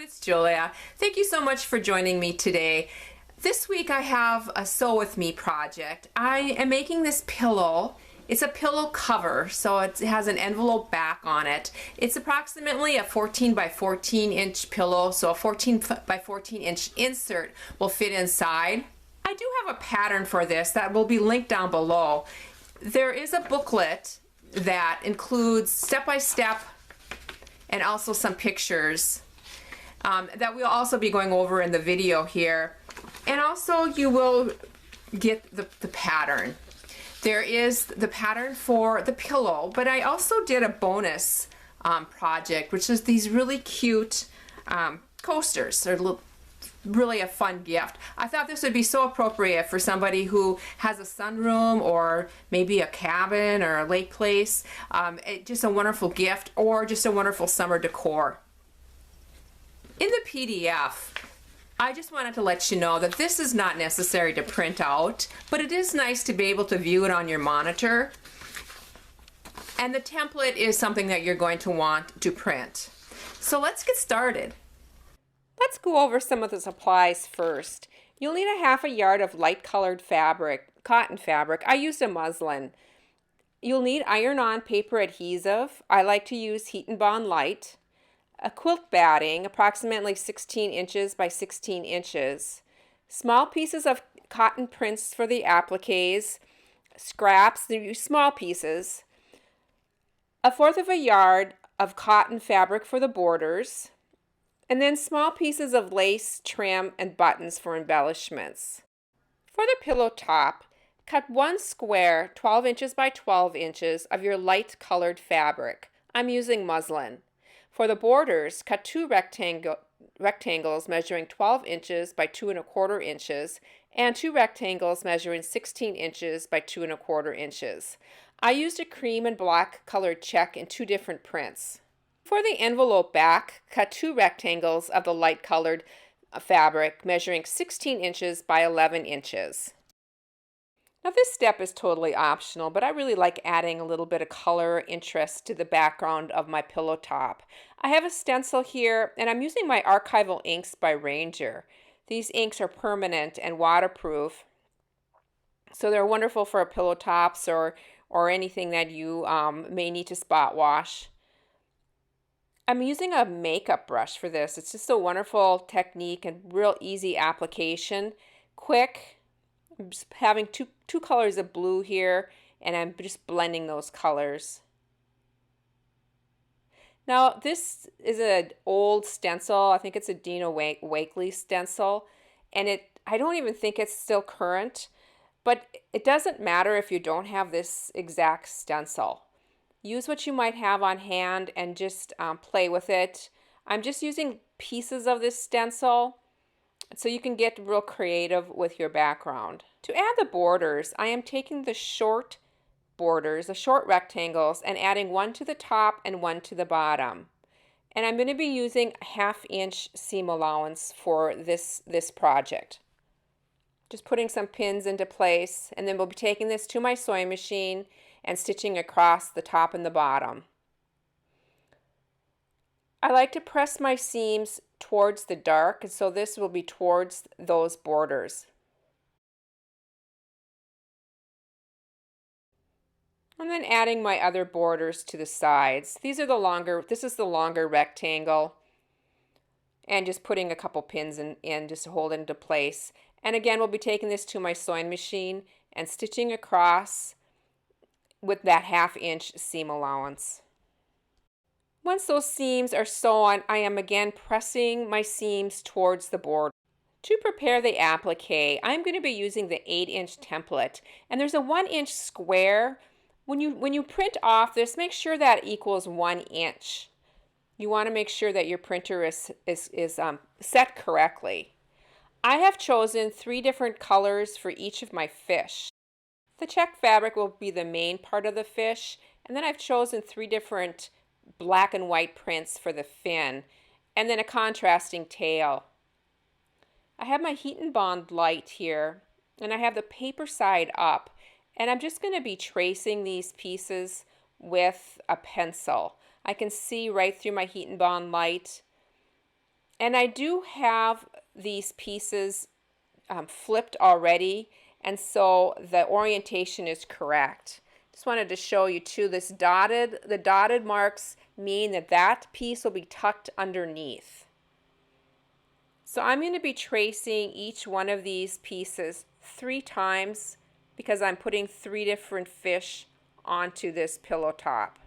it's Julia. Thank you so much for joining me today. This week I have a Sew With Me project. I am making this pillow. It's a pillow cover, so it has an envelope back on it. It's approximately a 14 by 14 inch pillow, so a 14 by 14 inch insert will fit inside. I do have a pattern for this that will be linked down below. There is a booklet that includes step-by-step and also some pictures that we'll also be going over in the video here. And also you will get the pattern. There is the pattern for the pillow, but I also did a bonus project, which is these really cute coasters. They're really a fun gift. I thought this would be so appropriate for somebody who has a sunroom or maybe a cabin or a lake place. Just a wonderful gift or just a wonderful summer decor. In the PDF, I just wanted to let you know that this is not necessary to print out, but it is nice to be able to view it on your monitor. And the template is something that you're going to want to print. So let's get started. Let's go over some of the supplies first. You'll need a half a yard of light colored fabric, cotton fabric. I used a muslin. You'll need iron-on paper adhesive. I like to use Heat and Bond Light. A quilt batting, approximately 16 inches by 16 inches. Small pieces of cotton prints for the appliques. Scraps, small pieces. 1/4 of a yard of cotton fabric for the borders. And then small pieces of lace, trim, and buttons for embellishments. For the pillow top, cut one square 12 inches by 12 inches of your light colored fabric. I'm using muslin. For the borders, cut two rectangles measuring 12 inches by 2 1/4 inches and two rectangles measuring 16 inches by 2 1/4 inches. I used a cream and black colored check in two different prints. For the envelope back, cut two rectangles of the light colored fabric measuring 16 inches by 11 inches. Now this step is totally optional, but I really like adding a little bit of color interest to the background of my pillow top. I have a stencil here and I'm using my archival inks by Ranger. These inks are permanent and waterproof, so they're wonderful for pillow tops or anything that you may need to spot wash. I'm using a makeup brush for this. It's just a wonderful technique and real easy application. Quick. I'm just having two colors of blue here, and I'm just blending those colors. Now this is an old stencil. I think it's a Dina Wakley stencil, and I don't even think it's still current, but it doesn't matter if you don't have this exact stencil. Use what you might have on hand and just play with it. I'm just using pieces of this stencil so you can get real creative with your background. To add the borders, I am taking the short borders, the short rectangles, and adding one to the top and one to the bottom. And I'm going to be using a 1/2 inch seam allowance for this project. Just putting some pins into place, and then we'll be taking this to my sewing machine and stitching across the top and the bottom. I like to press my seams towards the dark, and so this will be towards those borders. And then adding my other borders to the sides. This is the longer rectangle, and just putting a couple pins in just to hold it into place. And again, we'll be taking this to my sewing machine and stitching across with that 1/2 inch seam allowance. Once those seams are sewn, I am again pressing my seams towards the border. To prepare the applique, I'm going to be using the 8-inch template, and there's a 1-inch square. When you print off this, make sure that equals 1 inch. You want to make sure that your printer is set correctly. I have chosen 3 different colors for each of my fish. The check fabric will be the main part of the fish, and then I've chosen 3 different black and white prints for the fin, and then a contrasting tail. I have my Heat and Bond Light here, and I have the paper side up, and I'm just going to be tracing these pieces with a pencil. I can see right through my Heat and Bond Light, And I do have these pieces flipped already, and so the orientation is correct. Just wanted to show you too, the dotted marks mean that that piece will be tucked underneath. So I'm going to be tracing each one of these pieces 3 times because I'm putting 3 different fish onto this pillow top.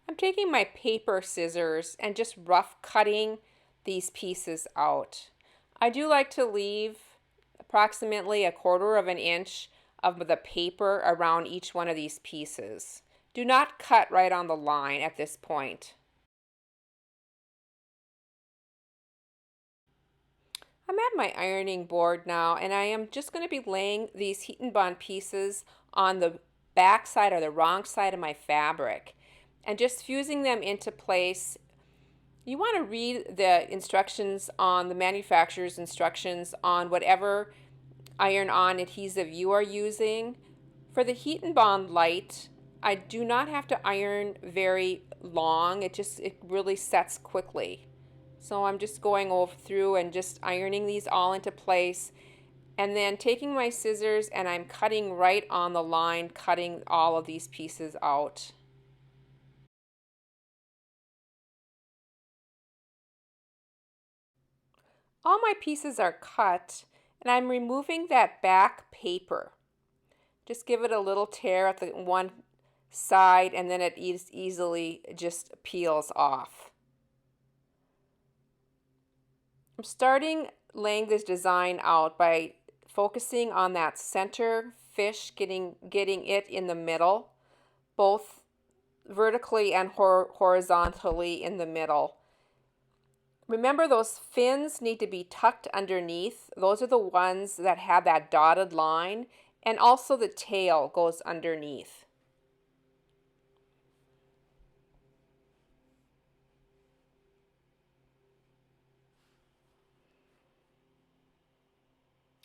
I'm taking my paper scissors and just rough cutting these pieces out. I do like to leave approximately 1/4 of an inch of the paper around each one of these pieces. Do not cut right on the line at this point. I'm at my ironing board now, and I am just going to be laying these heat and bond pieces on the back side or the wrong side of my fabric and just fusing them into place. You want to read the instructions on the manufacturer's instructions on whatever iron-on adhesive you are using. For the Heat and Bond Light, I do not have to iron very long. It really sets quickly. So I'm just going over through and just ironing these all into place, and then taking my scissors and I'm cutting right on the line, cutting all of these pieces out. All my pieces are cut, and I'm removing that back paper. Just give it a little tear at the one side, and then it easily just peels off. I'm starting laying this design out by focusing on that center fish, getting it in the middle, both vertically and horizontally in the middle. Remember, those fins need to be tucked underneath. Those are the ones that have that dotted line, and also the tail goes underneath.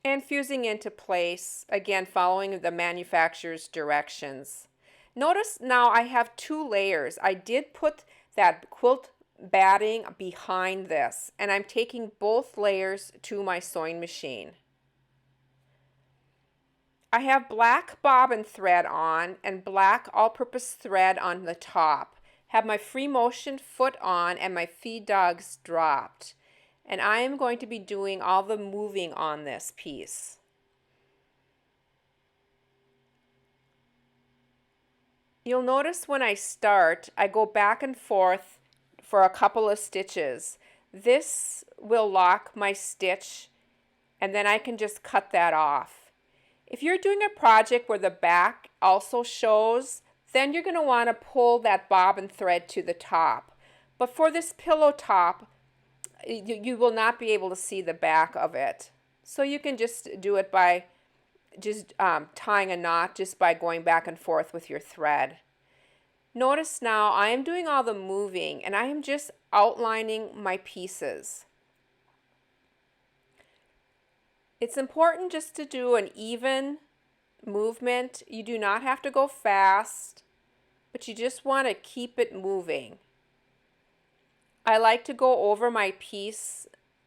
And fusing into place, again following the manufacturer's directions. Notice now I have 2 layers. I did put that quilt batting behind this, and I'm taking both layers to my sewing machine. I have black bobbin thread on and black all-purpose thread on the top. Have my free motion foot on and my feed dogs dropped. And I am going to be doing all the moving on this piece. You'll notice when I start, I go back and forth for a couple of stitches. This will lock my stitch, and then I can just cut that off. If you're doing a project where the back also shows, then you're going to want to pull that bobbin thread to the top. But for this pillow top, you will not be able to see the back of it. So you can just do it by just tying a knot just by going back and forth with your thread. Notice now I am doing all the moving and I am just outlining my pieces. It's important just to do an even movement. You do not have to go fast, but you just want to keep it moving. I like to go over my piece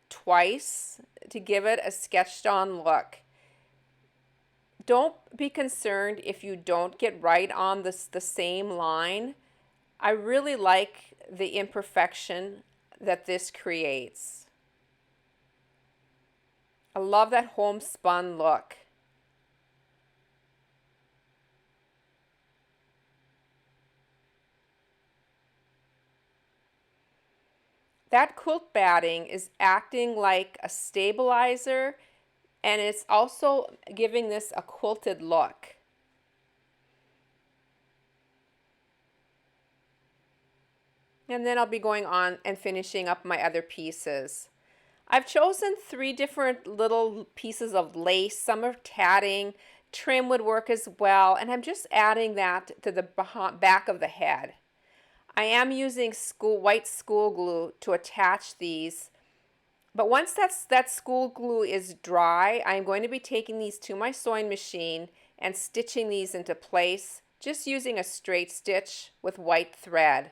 twice to give it a sketched on look. Don't be concerned if you don't get right on the same line. I really like the imperfection that this creates. I love that homespun look. That quilt batting is acting like a stabilizer, and it's also giving this a quilted look. And then I'll be going on and finishing up my other pieces. I've chosen 3 different little pieces of lace. Some are tatting, trim would work as well, and I'm just adding that to the back of the head. I am using white school glue to attach these, But once that school glue is dry, I'm going to be taking these to my sewing machine and stitching these into place, just using a straight stitch with white thread.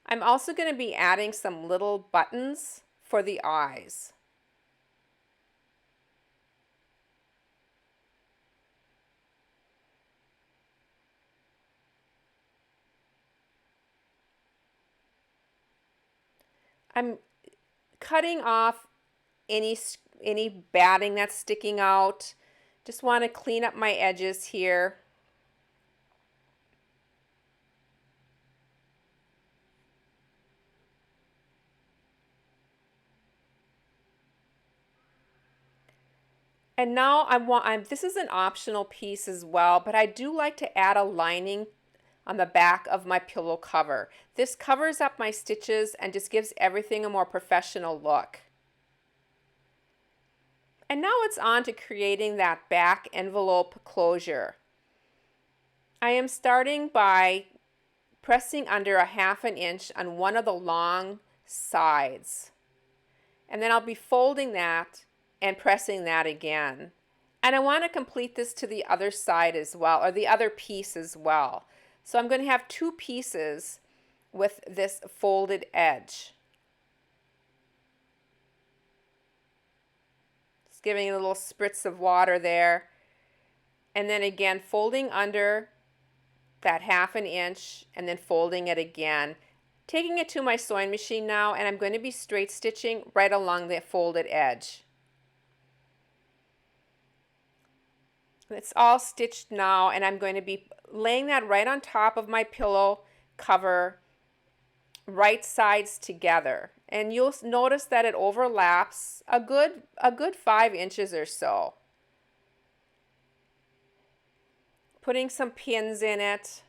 I'm also going to be adding some little buttons for the eyes. I'm cutting off any batting that's sticking out. Just want to clean up my edges here. And now this is an optional piece as well, but I do like to add a lining on the back of my pillow cover. This covers up my stitches and just gives everything a more professional look. And now it's on to creating that back envelope closure. I am starting by pressing under a 1/2 inch on one of the long sides. And then I'll be folding that and pressing that again. And I want to complete this to the other side as well, or the other piece as well. So I'm going to have 2 pieces with this folded edge. Just giving it a little spritz of water there. And then again, folding under that 1/2 inch and then folding it again. Taking it to my sewing machine now, and I'm going to be straight stitching right along the folded edge. It's all stitched now, and I'm going to be laying that right on top of my pillow cover, right sides together. And you'll notice that it overlaps a good 5 inches or so. Putting some pins in it.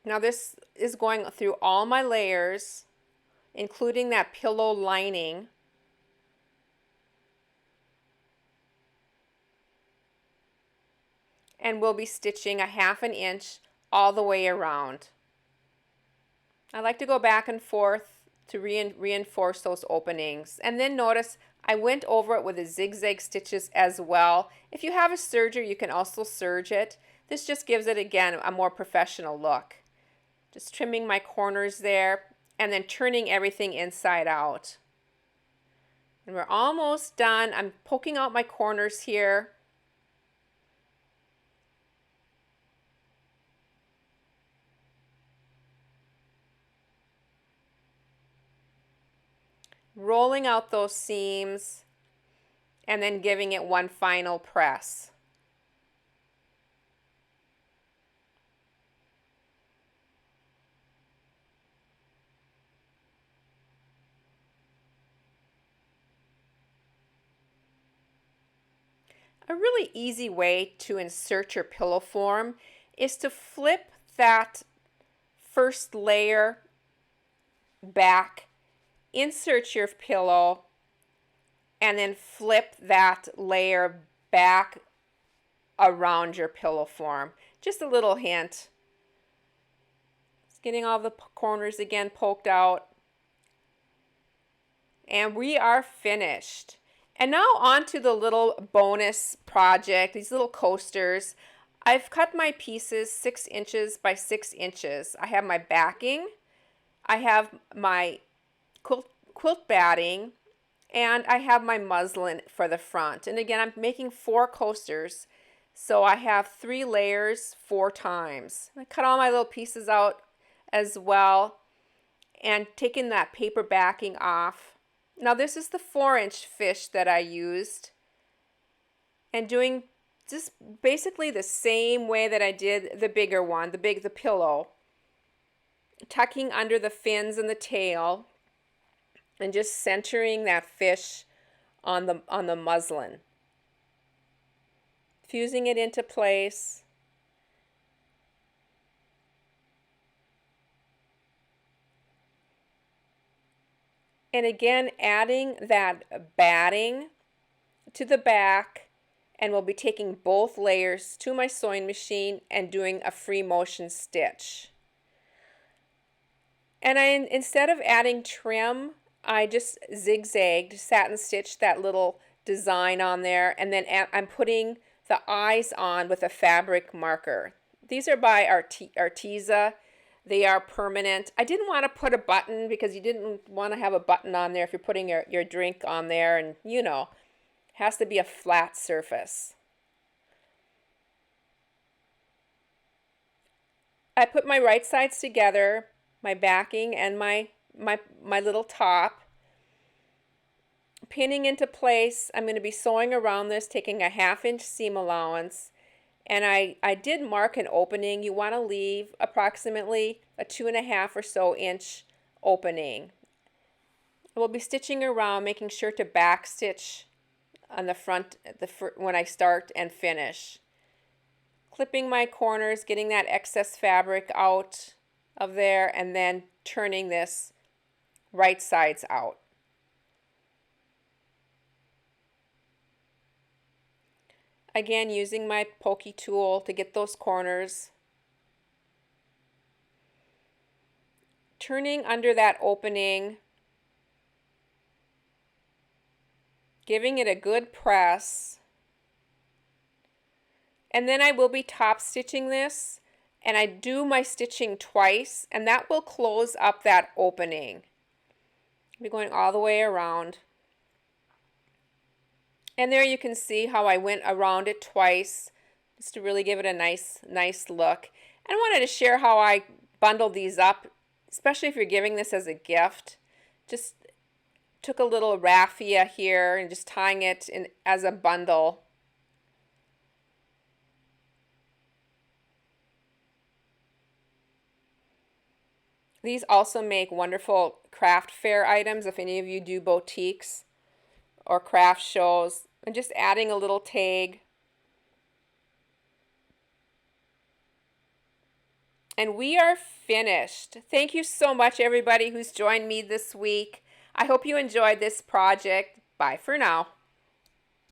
Now this is going through all my layers, including that pillow lining. And we'll be stitching a 1/2 inch all the way around. I like to go back and forth to reinforce those openings. And then notice I went over it with the zigzag stitches as well. If you have a serger, you can also serge it. This just gives it, again, a more professional look. Just trimming my corners there and then turning everything inside out. And we're almost done. I'm poking out my corners here. Rolling out those seams and then giving it one final press. A really easy way to insert your pillow form is to flip that first layer back, insert your pillow, and then flip that layer back around your pillow form. Just a little hint. Just getting all the corners again poked out. And we are finished. And now on to the little bonus project, these little coasters. I've cut my pieces 6 inches by 6 inches. I have my backing, I have my quilt batting, and I have my muslin for the front. And again, I'm making 4 coasters, so I have 3 layers 4 times. I cut all my little pieces out as well and taking that paper backing off. Now this is the 4-inch fish that I used, and doing just basically the same way that I did the bigger one, the pillow. Tucking under the fins and the tail and just centering that fish on the muslin. Fusing it into place. And again, adding that batting to the back, and we'll be taking both layers to my sewing machine and doing a free motion stitch. And instead of adding trim, I just zigzagged, satin stitched that little design on there, and then I'm putting the eyes on with a fabric marker. These are by Arteza. They are permanent. I didn't want to put a button because you didn't want to have a button on there if you're putting your drink on there, and you know, it has to be a flat surface. I put my right sides together, my backing and my little top. Pinning into place, I'm going to be sewing around this, taking a 1/2 inch seam allowance. And I did mark an opening. You want to leave approximately a 2.5 or so inch opening. We'll be stitching around, making sure to back stitch on the front when I start and finish. Clipping my corners, getting that excess fabric out of there, and then turning this right sides out. Again, using my pokey tool to get those corners. Turning under that opening, giving it a good press. And then I will be top stitching this, and I do my stitching twice, and that will close up that opening. I'll be going all the way around. And there you can see how I went around it twice, just to really give it a nice look. And I wanted to share how I bundled these up, especially if you're giving this as a gift. Just took a little raffia here and just tying it in as a bundle. These also make wonderful craft fair items if any of you do boutiques or craft shows. And just adding a little tag. And we are finished. Thank you so much, everybody who's joined me this week. I hope you enjoyed this project. Bye for now.